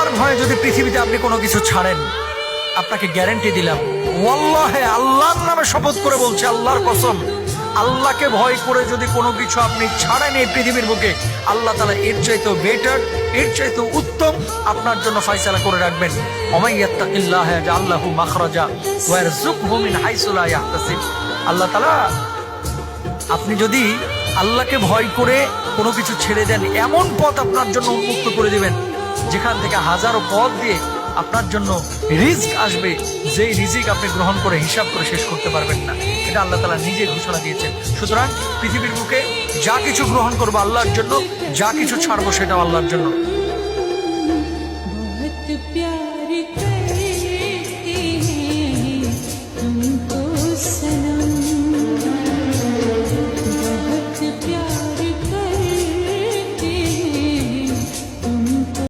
আল্লাহর ভয়ে যদি পৃথিবীতে আপনি কোনো কিছু ছাড়েন, আপনাকে গ্যারান্টি দিলাম, ওয়াল্লাহে আল্লাহর নামে শপথ করে বলছে, আল্লাহর কসম, আল্লাহকে ভয় করে যদি কোনো কিছু আপনি ছাড়েন এই পৃথিবীর বুকে, আল্লাহ তাআলা এর চাইতেও বেটার, এর চাইতেও উত্তম আপনার জন্য ফয়সালা করে রাখবেন। ওমান ইয়াত্তাকিল্লাহ ইয়াজআল লাহু মাখরাজা ওয়া ইয়ারযুকহু মিন হাইসু লা ইয়াহতাসিব। আল্লাহ তাআলা, আপনি যদি আল্লাহকে ভয় করে কোনো কিছু ছেড়ে দেন, এমন পথ আপনার জন্য উন্মুক্ত করে দিবেন যেখান থেকে হাজারো পথ দিয়ে আপনার জন্য রিজিক আসবে, যেই রিজিক আপনি গ্রহণ করে হিসাব করে শেষ করতে পারবেন না। এটা আল্লাহ তাআলা নিজে ঘোষণা দিয়েছেন। সুতরাং পৃথিবীর বুকে যা কিছু গ্রহণ করবো আল্লাহর জন্য, যা কিছু ছাড়বো সেটাও আল্লাহর জন্য।